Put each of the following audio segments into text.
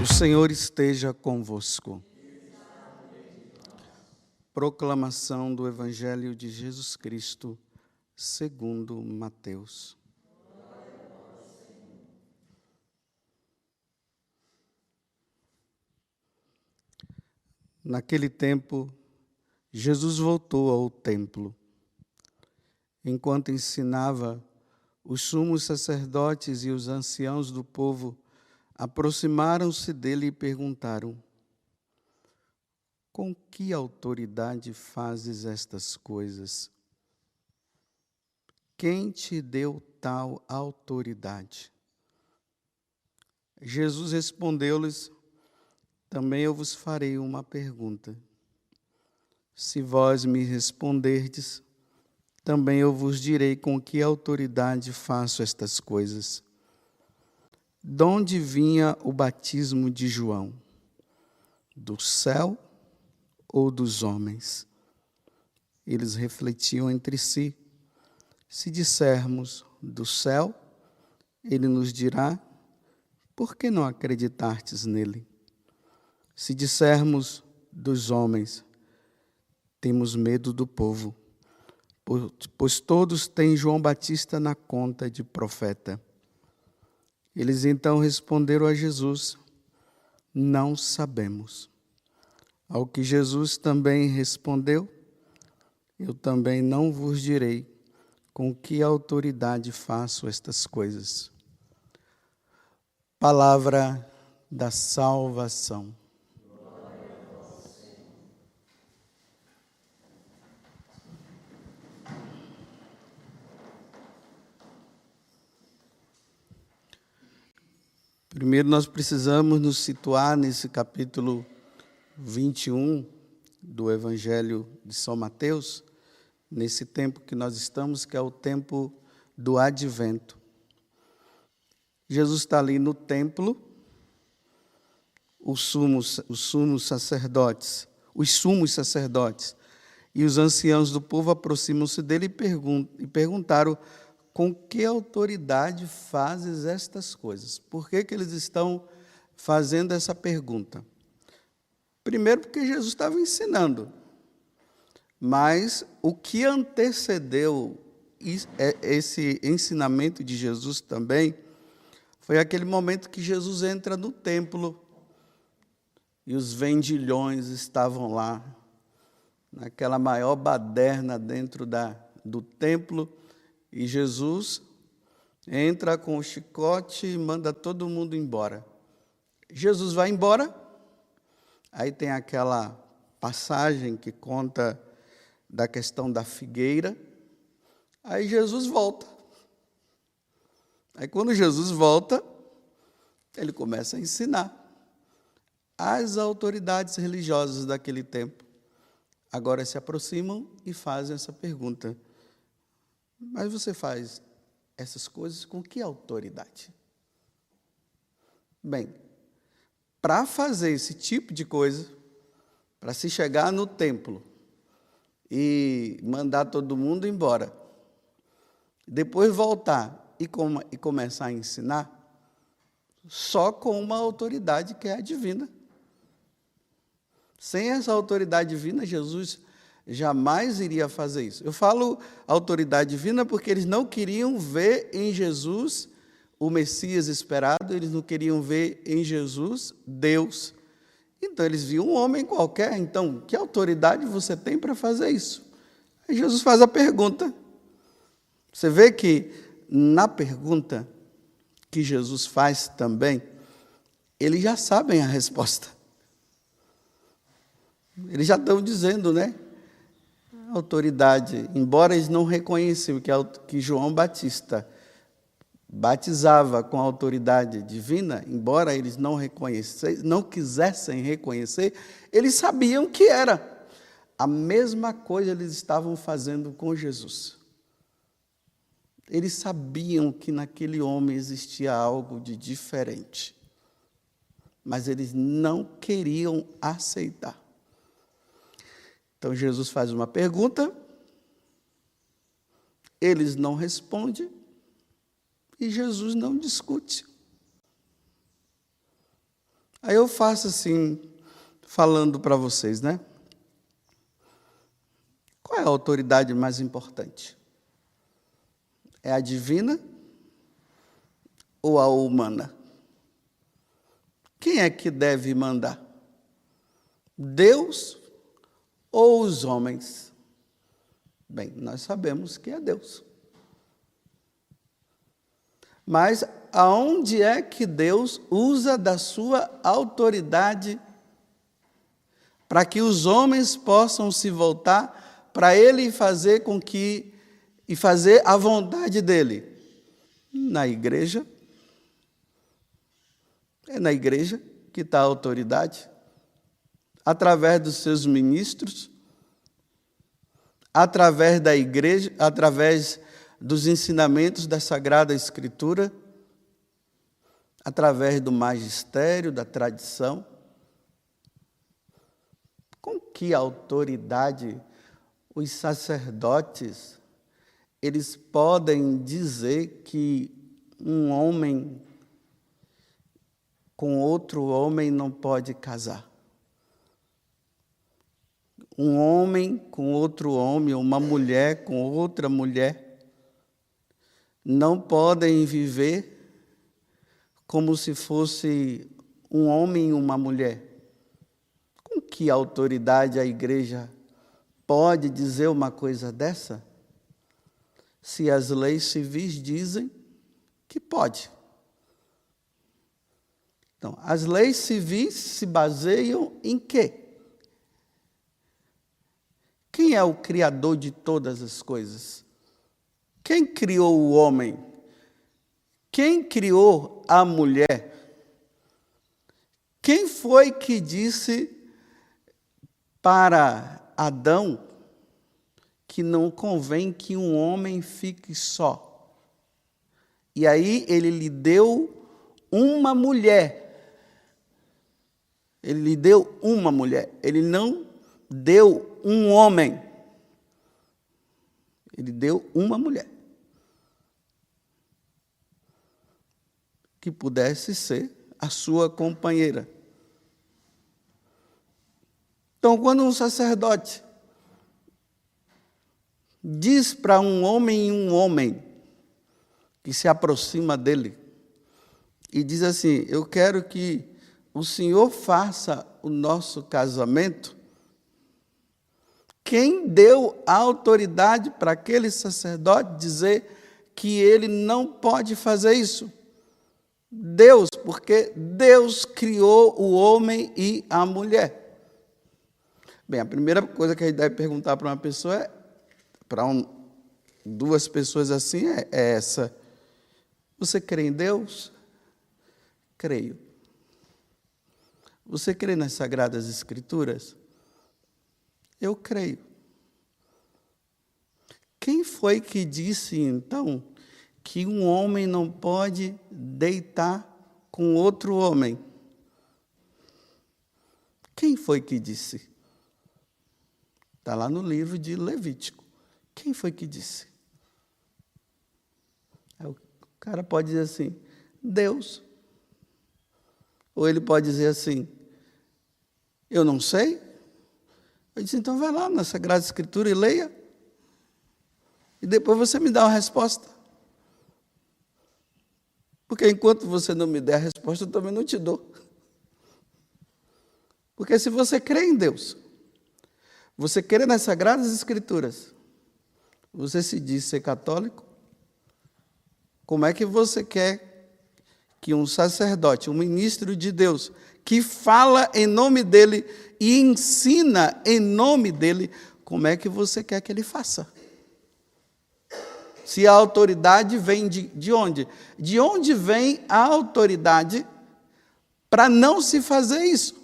O Senhor esteja convosco. Proclamação do Evangelho de Jesus Cristo, segundo Mateus. Naquele tempo, Jesus voltou ao templo. Enquanto ensinava, os sumos sacerdotes e os anciãos do povo aproximaram-se dele e perguntaram: com que autoridade fazes estas coisas? Quem te deu tal autoridade? Jesus respondeu-lhes: também eu vos farei uma pergunta. Se vós me responderdes, também eu vos direi com que autoridade faço estas coisas. De onde vinha o batismo de João? Do céu ou dos homens? Eles refletiam entre si. Se dissermos do céu, ele nos dirá: por que não acreditastes nele? Se dissermos dos homens, temos medo do povo, pois todos têm João Batista na conta de profeta. Eles então responderam a Jesus: não sabemos. Ao que Jesus também respondeu: eu também não vos direi com que autoridade faço estas coisas. Palavra da salvação. Primeiro, nós precisamos nos situar nesse capítulo 21 do Evangelho de São Mateus, nesse tempo que nós estamos, que é o tempo do Advento. Jesus está ali no templo, os sumos sacerdotes e os anciãos do povo aproximam-se dele e perguntaram: com que autoridade fazes estas coisas? Por que eles estão fazendo essa pergunta? Primeiro, porque Jesus estava ensinando. Mas o que antecedeu esse ensinamento de Jesus também foi aquele momento que Jesus entra no templo e os vendilhões estavam lá, naquela maior baderna dentro do templo. E Jesus entra com o chicote e manda todo mundo embora. Jesus vai embora, aí tem aquela passagem que conta da questão da figueira, aí Jesus volta. Aí quando Jesus volta, ele começa a ensinar. As autoridades religiosas daquele tempo agora se aproximam e fazem essa pergunta: mas você faz essas coisas com que autoridade? Bem, para fazer esse tipo de coisa, para se chegar no templo e mandar todo mundo embora, depois voltar e começar a ensinar, só com uma autoridade que é a divina. Sem essa autoridade divina, Jesus jamais iria fazer isso. Eu falo autoridade divina porque eles não queriam ver em Jesus o Messias esperado, eles não queriam ver em Jesus Deus. Então, eles viam um homem qualquer. Então, que autoridade você tem para fazer isso? Aí Jesus faz a pergunta. Você vê que na pergunta que Jesus faz também, eles já sabem a resposta. Eles já estão dizendo, né? Autoridade, embora eles não reconheciam que João Batista batizava com autoridade divina, embora eles não quisessem reconhecer, eles sabiam que era. A mesma coisa eles estavam fazendo com Jesus. Eles sabiam que naquele homem existia algo de diferente, mas eles não queriam aceitar. Então, Jesus faz uma pergunta, eles não respondem e Jesus não discute. Aí eu faço assim, falando para vocês, né? Qual é a autoridade mais importante? É a divina ou a humana? Quem é que deve mandar? Deus ou os homens? Bem, nós sabemos que é Deus. Mas aonde é que Deus usa da sua autoridade para que os homens possam se voltar para Ele e fazer a vontade dEle? Na igreja. É na igreja que está a autoridade, através dos seus ministros, através da igreja, através dos ensinamentos da Sagrada Escritura, através do magistério, da tradição. Com que autoridade os sacerdotes, eles podem dizer que um homem com outro homem não pode casar? Um homem com outro homem, uma mulher com outra mulher, não podem viver como se fosse um homem e uma mulher. Com que autoridade a igreja pode dizer uma coisa dessa? Se as leis civis dizem que pode. Então, as leis civis se baseiam em quê? Quem é o criador de todas as coisas? Quem criou o homem? Quem criou a mulher? Quem foi que disse para Adão que não convém que um homem fique só? E aí ele lhe deu uma mulher. Ele lhe deu uma mulher. Ele não deu um homem. Ele deu uma mulher. Que pudesse ser a sua companheira. Então, quando um sacerdote diz para um homem que se aproxima dele e diz assim: eu quero que o Senhor faça o nosso casamento, quem deu a autoridade para aquele sacerdote dizer que ele não pode fazer isso? Deus, porque Deus criou o homem e a mulher. Bem, a primeira coisa que a gente deve perguntar para uma pessoa, duas pessoas assim, é essa: você crê em Deus? Creio. Você crê nas Sagradas Escrituras? Eu creio. Quem foi que disse, então, que um homem não pode deitar com outro homem? Quem foi que disse? Está lá no livro de Levítico. Quem foi que disse? O cara pode dizer assim: Deus. Ou ele pode dizer assim: eu não sei. Eu disse: então vai lá na Sagrada Escritura e leia. E depois você me dá uma resposta. Porque enquanto você não me der a resposta, eu também não te dou. Porque se você crê em Deus, você crê nas Sagradas Escrituras, você se diz ser católico, como é que você quer que um sacerdote, um ministro de Deus, que fala em nome dele e ensina em nome dele, como é que você quer que ele faça? Se a autoridade vem de onde? De onde vem a autoridade para não se fazer isso?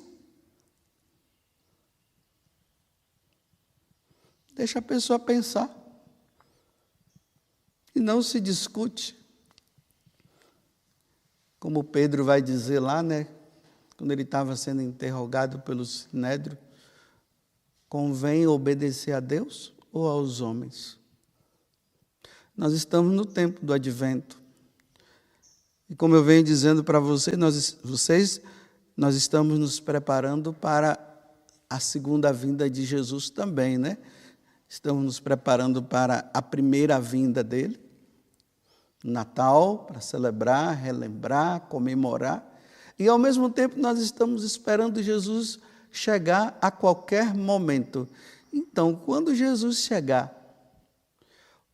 Deixa a pessoa pensar. E não se discute. Como Pedro vai dizer lá, né? Quando ele estava sendo interrogado pelo Sinédrio: convém obedecer a Deus ou aos homens? Nós estamos no tempo do advento. E como eu venho dizendo para vocês nós estamos nos preparando para a segunda vinda de Jesus também, né? Estamos nos preparando para a primeira vinda dele, Natal, para celebrar, relembrar, comemorar. E, ao mesmo tempo, nós estamos esperando Jesus chegar a qualquer momento. Então, quando Jesus chegar,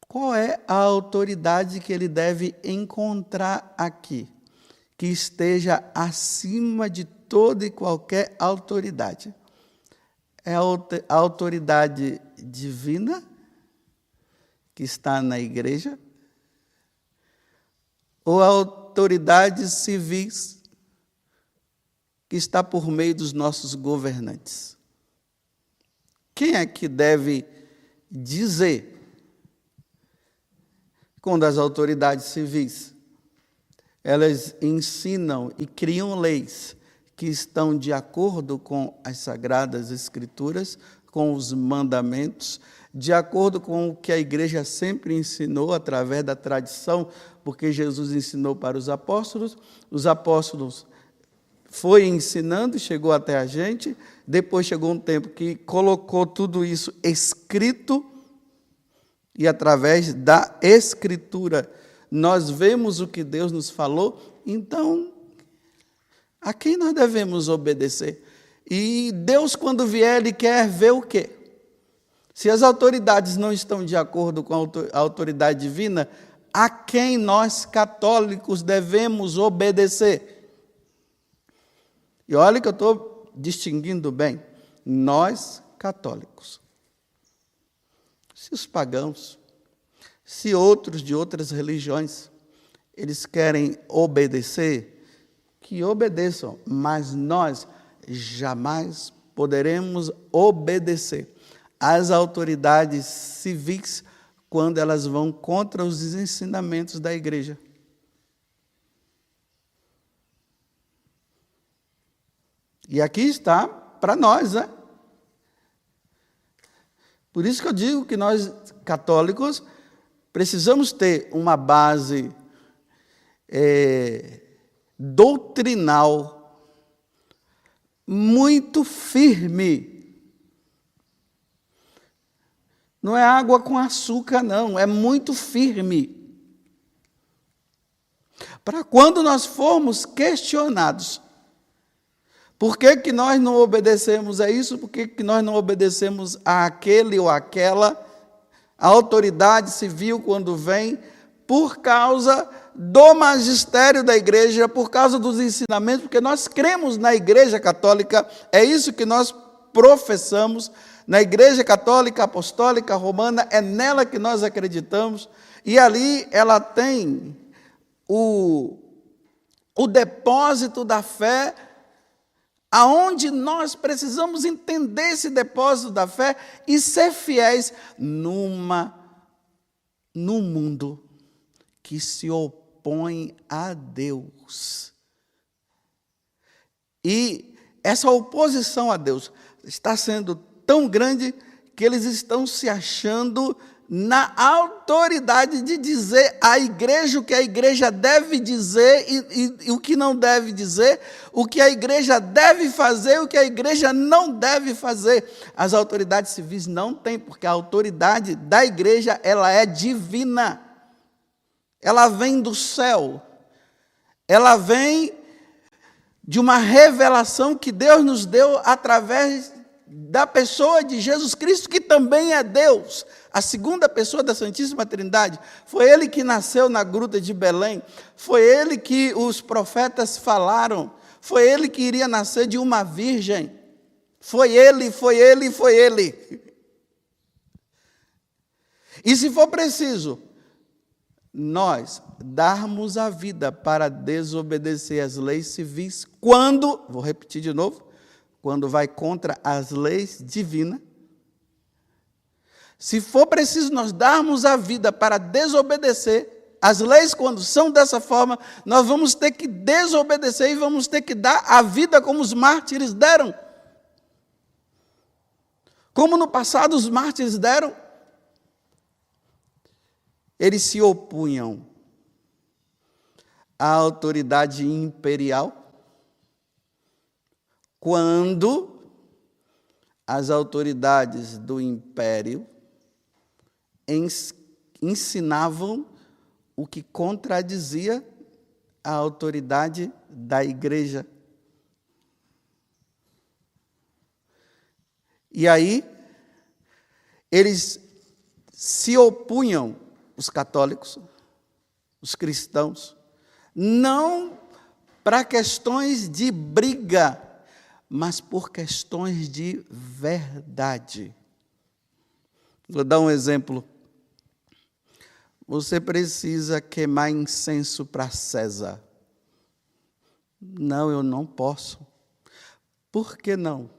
qual é a autoridade que ele deve encontrar aqui, que esteja acima de toda e qualquer autoridade? É a autoridade divina que está na igreja? Ou a autoridade civis que está por meio dos nossos governantes? Quem é que deve dizer quando as autoridades civis elas ensinam e criam leis que estão de acordo com as Sagradas Escrituras, com os mandamentos, de acordo com o que a igreja sempre ensinou através da tradição, porque Jesus ensinou para os apóstolos foi ensinando, chegou até a gente, depois chegou um tempo que colocou tudo isso escrito, e através da Escritura nós vemos o que Deus nos falou. Então, a quem nós devemos obedecer? E Deus, quando vier, Ele quer ver o quê? Se as autoridades não estão de acordo com a autoridade divina, a quem nós católicos devemos obedecer? E olha que eu estou distinguindo bem. Nós, católicos. Se os pagãos, se outros de outras religiões, eles querem obedecer, que obedeçam, mas nós jamais poderemos obedecer às autoridades civis quando elas vão contra os ensinamentos da igreja. E aqui está para nós, né? Por isso que eu digo que nós, católicos, precisamos ter uma base doutrinal muito firme. Não é água com açúcar, não, é muito firme. Para quando nós formos questionados, por que nós não obedecemos a isso? Por que nós não obedecemos a aquele ou aquela? A autoridade civil, quando vem, por causa do magistério da igreja, por causa dos ensinamentos, porque nós cremos na igreja católica, é isso que nós professamos, na igreja católica apostólica romana, é nela que nós acreditamos, e ali ela tem o depósito da fé, aonde nós precisamos entender esse depósito da fé e ser fiéis num mundo que se opõe a Deus. E essa oposição a Deus está sendo tão grande que eles estão se achando na autoridade de dizer à igreja o que a igreja deve dizer e o que não deve dizer, o que a igreja deve fazer e o que a igreja não deve fazer. As autoridades civis não têm, porque a autoridade da igreja ela é divina. Ela vem do céu. Ela vem de uma revelação que Deus nos deu através da pessoa de Jesus Cristo, que também é Deus, a segunda pessoa da Santíssima Trindade. Foi Ele que nasceu na gruta de Belém, foi Ele que os profetas falaram, foi Ele que iria nascer de uma virgem, foi Ele. E se for preciso, nós darmos a vida para desobedecer as leis civis, quando, vou repetir de novo, quando vai contra as leis divinas, se for preciso nós darmos a vida para desobedecer as leis, quando são dessa forma, nós vamos ter que desobedecer e vamos ter que dar a vida como os mártires deram. Como no passado os mártires deram, eles se opunham à autoridade imperial, quando as autoridades do império ensinavam o que contradizia a autoridade da igreja. E aí, eles se opunham, os católicos, os cristãos, não para questões de briga, mas por questões de verdade. Vou dar um exemplo. Você precisa queimar incenso para César. Não, eu não posso. Por que não?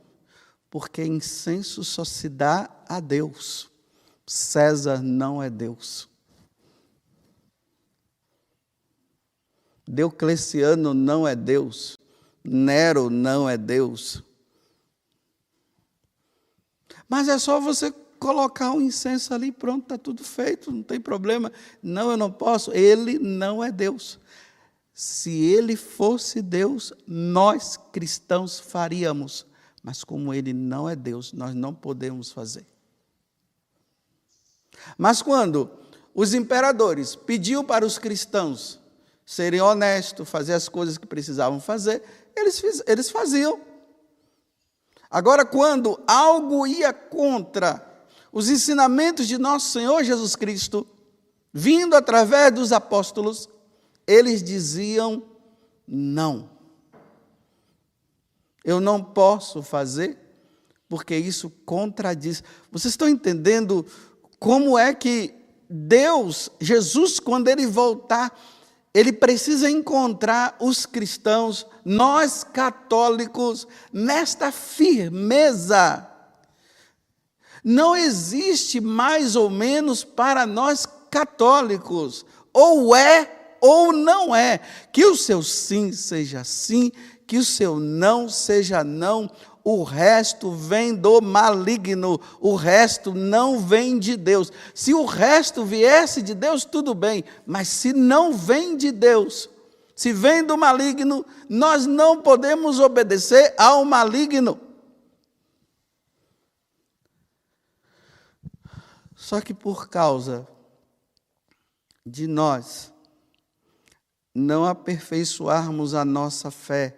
Porque incenso só se dá a Deus. César não é Deus. Diocleciano não é Deus. Nero não é Deus. Mas é só você colocar um incenso ali, pronto, está tudo feito, não tem problema. Não, eu não posso. Ele não é Deus. Se ele fosse Deus, nós cristãos faríamos. Mas como ele não é Deus, nós não podemos fazer. Mas quando os imperadores pediam para os cristãos serem honestos, fazer as coisas que precisavam fazer, eles faziam. Agora, quando algo ia contra os ensinamentos de nosso Senhor Jesus Cristo, vindo através dos apóstolos, eles diziam não. Eu não posso fazer, porque isso contradiz. Vocês estão entendendo como é que Deus, Jesus, quando ele voltar, ele precisa encontrar os cristãos, nós católicos, nesta firmeza. Não existe mais ou menos para nós católicos, ou é ou não é, que o seu sim seja sim, que o seu não seja não, o resto vem do maligno, o resto não vem de Deus. Se o resto viesse de Deus, tudo bem, mas se não vem de Deus, se vem do maligno, nós não podemos obedecer ao maligno. Só que por causa de nós não aperfeiçoarmos a nossa fé,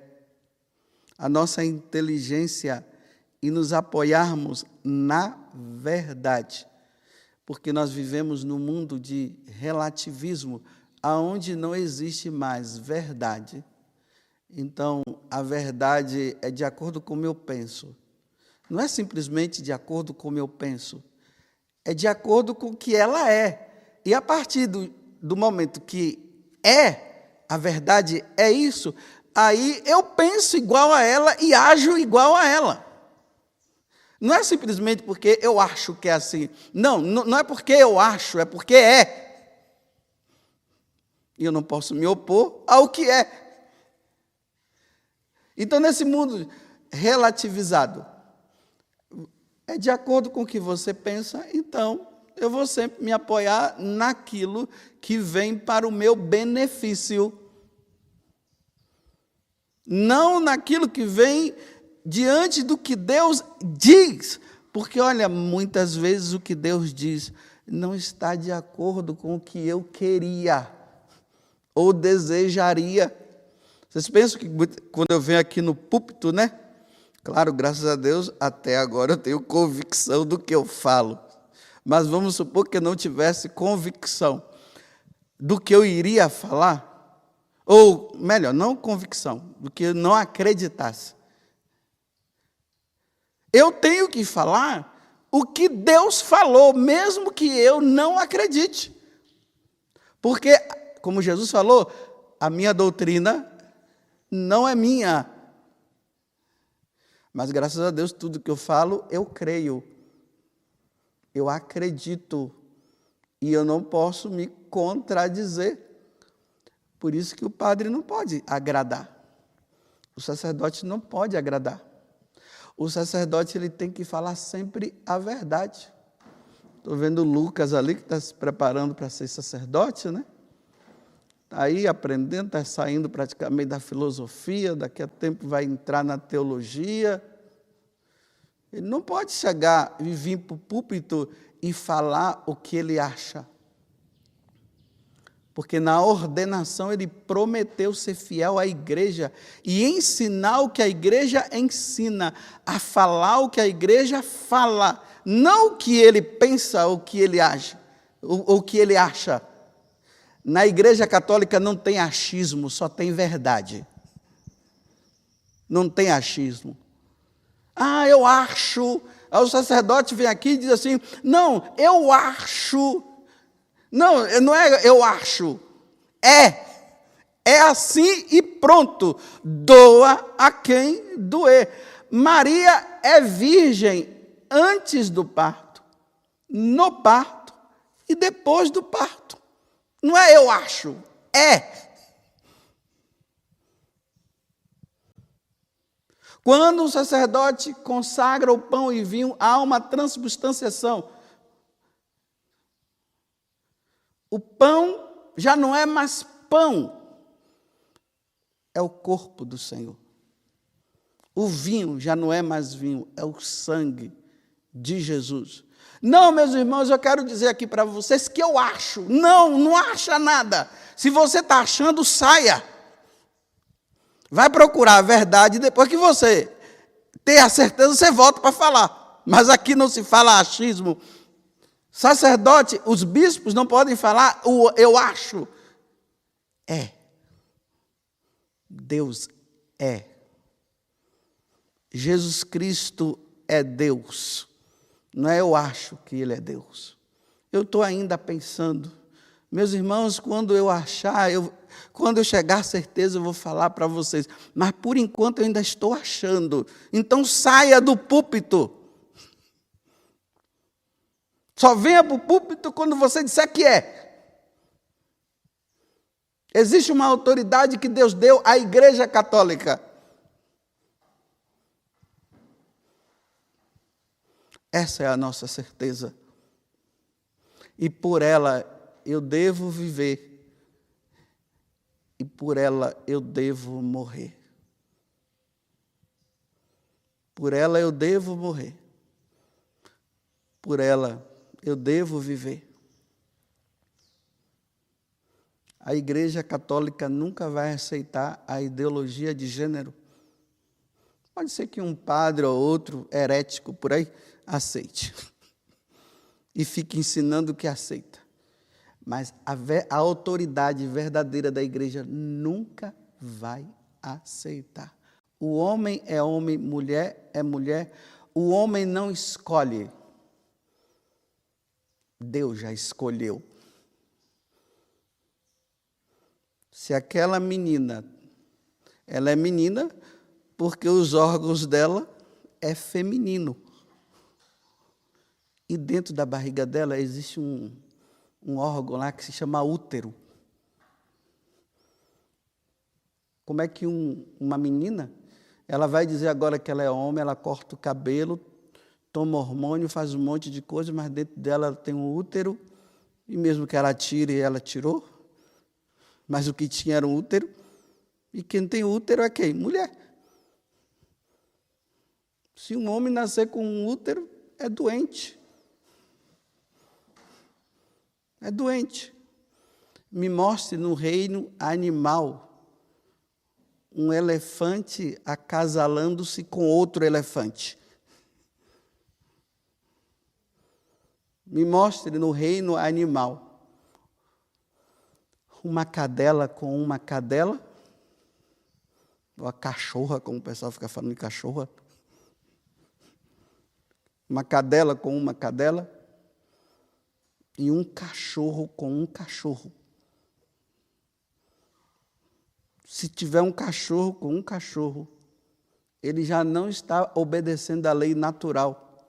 a nossa inteligência e nos apoiarmos na verdade, porque nós vivemos num mundo de relativismo, aonde não existe mais verdade. Então, a verdade é de acordo com o que eu penso. Não é simplesmente de acordo com o que eu penso, é de acordo com o que ela é. E a partir do momento que a verdade é isso, aí eu penso igual a ela e ajo igual a ela. Não é simplesmente porque eu acho que é assim. Não é porque eu acho, é porque é. E eu não posso me opor ao que é. Então, nesse mundo relativizado, é de acordo com o que você pensa, então eu vou sempre me apoiar naquilo que vem para o meu benefício. Não naquilo que vem diante do que Deus diz. Porque, olha, muitas vezes o que Deus diz não está de acordo com o que eu queria ou desejaria. Vocês pensam que quando eu venho aqui no púlpito, né? Claro, graças a Deus, até agora eu tenho convicção do que eu falo. Mas vamos supor que eu não tivesse convicção do que eu iria falar. Ou, melhor, não convicção, do que eu não acreditasse. Eu tenho que falar o que Deus falou, mesmo que eu não acredite. Porque, como Jesus falou, a minha doutrina não é minha. Mas, graças a Deus, tudo que eu falo, eu creio. Eu acredito. E eu não posso me contradizer. Por isso que o padre não pode agradar. O sacerdote não pode agradar. O sacerdote ele tem que falar sempre a verdade. Estou vendo o Lucas ali, que está se preparando para ser sacerdote, né? está aí aprendendo, está saindo praticamente da filosofia, daqui a tempo vai entrar na teologia. Ele não pode chegar e vir para o púlpito e falar o que ele acha. Porque na ordenação ele prometeu ser fiel à igreja e ensinar o que a igreja ensina, a falar o que a igreja fala, não o que ele pensa, o que ele acha, o que ele acha. Na Igreja Católica não tem achismo, só tem verdade. Não tem achismo. Ah, eu acho. Aí o sacerdote vem aqui e diz assim, não, eu acho. Não é eu acho. É assim e pronto. Doa a quem doer. Maria é virgem antes do parto, no parto e depois do parto. Não é eu acho, é. Quando o sacerdote consagra o pão e vinho, há uma transubstanciação. O pão já não é mais pão, é o corpo do Senhor. O vinho já não é mais vinho, é o sangue de Jesus. Não, meus irmãos, eu quero dizer aqui para vocês que eu acho. Não acha nada. Se você está achando, saia. Vai procurar a verdade e depois que você ter a certeza, você volta para falar. Mas aqui não se fala achismo. Sacerdote, os bispos não podem falar o eu acho. É. Deus é. Jesus Cristo é Deus. Não é eu acho que Ele é Deus. Eu estou ainda pensando. Meus irmãos, quando eu achar, quando eu chegar à certeza, eu vou falar para vocês. Mas por enquanto eu ainda estou achando. Então saia do púlpito. Só venha para o púlpito quando você disser que é. Existe uma autoridade que Deus deu à Igreja Católica. Essa é a nossa certeza. E por ela eu devo viver. E por ela eu devo morrer. Por ela eu devo morrer. Por ela eu devo viver. A Igreja Católica nunca vai aceitar a ideologia de gênero. Pode ser que um padre ou outro herético por aí aceite. E fique ensinando o que aceita. Mas a autoridade verdadeira da igreja nunca vai aceitar. O homem é homem, mulher é mulher. O homem não escolhe. Deus já escolheu. Se aquela menina, ela é menina porque os órgãos dela é feminino. E dentro da barriga dela existe um órgão lá que se chama útero. Como é que uma menina, ela vai dizer agora que ela é homem, ela corta o cabelo, toma hormônio, faz um monte de coisa, mas dentro dela ela tem um útero, e mesmo que ela tire, ela tirou, mas o que tinha era um útero, e quem tem útero é quem? Mulher. Se um homem nascer com um útero, é doente. É doente. Me mostre no reino animal um elefante acasalando-se com outro elefante. Me mostre no reino animal uma cadela com uma cadela, ou a cachorra, como o pessoal fica falando de cachorra. Uma cadela com uma cadela. E um cachorro com um cachorro. Se tiver um cachorro com um cachorro, ele já não está obedecendo à lei natural.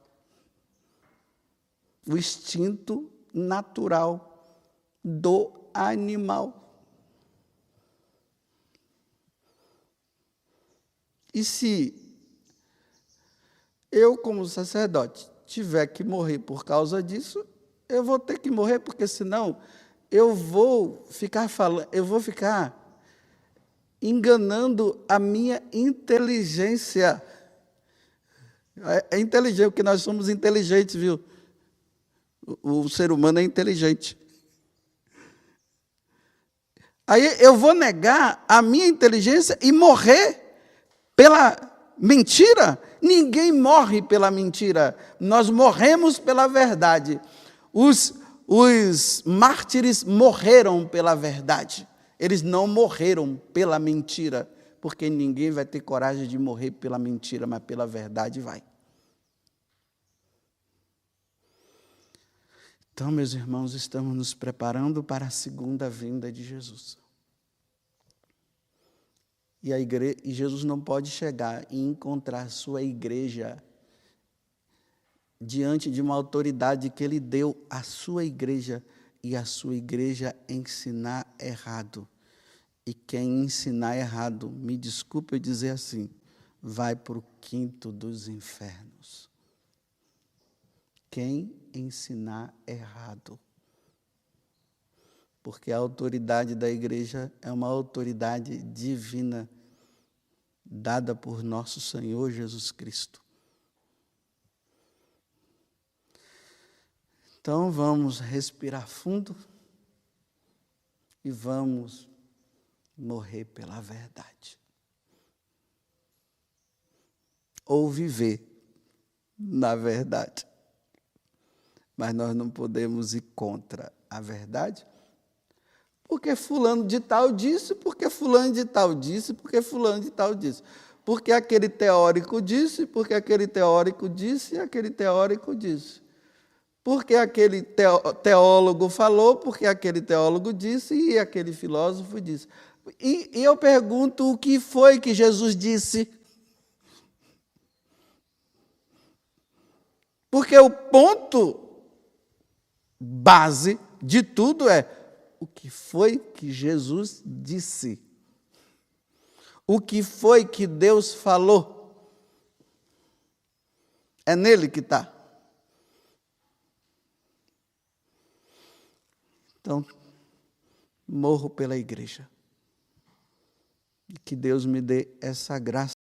O instinto natural do animal. E se eu, como sacerdote, tiver que morrer por causa disso, eu vou ter que morrer, porque senão eu vou ficar enganando a minha inteligência. É inteligente, porque nós somos inteligentes, viu? O ser humano é inteligente. Aí eu vou negar a minha inteligência e morrer pela mentira? Ninguém morre pela mentira. Nós morremos pela verdade. Os mártires morreram pela verdade. Eles não morreram pela mentira, porque ninguém vai ter coragem de morrer pela mentira, mas pela verdade vai. Então, meus irmãos, estamos nos preparando para a segunda vinda de Jesus. E Jesus não pode chegar e encontrar sua igreja diante de uma autoridade que ele deu à sua igreja, e a sua igreja ensinar errado. E quem ensinar errado, me desculpe eu dizer assim, vai para o quinto dos infernos. Quem ensinar errado. Porque a autoridade da igreja é uma autoridade divina, dada por nosso Senhor Jesus Cristo. Então vamos respirar fundo e vamos morrer pela verdade. Ou viver na verdade. Mas nós não podemos ir contra a verdade, porque fulano de tal disse, porque fulano de tal disse, porque fulano de tal disse. Porque aquele teórico disse, porque aquele teórico disse, e aquele teórico disse. Porque aquele teólogo falou, porque aquele teólogo disse, e aquele filósofo disse. E eu pergunto, o que foi que Jesus disse? Porque o ponto base de tudo é o que foi que Jesus disse. O que foi que Deus falou. É nele que está. Então, morro pela igreja. Que Deus me dê essa graça.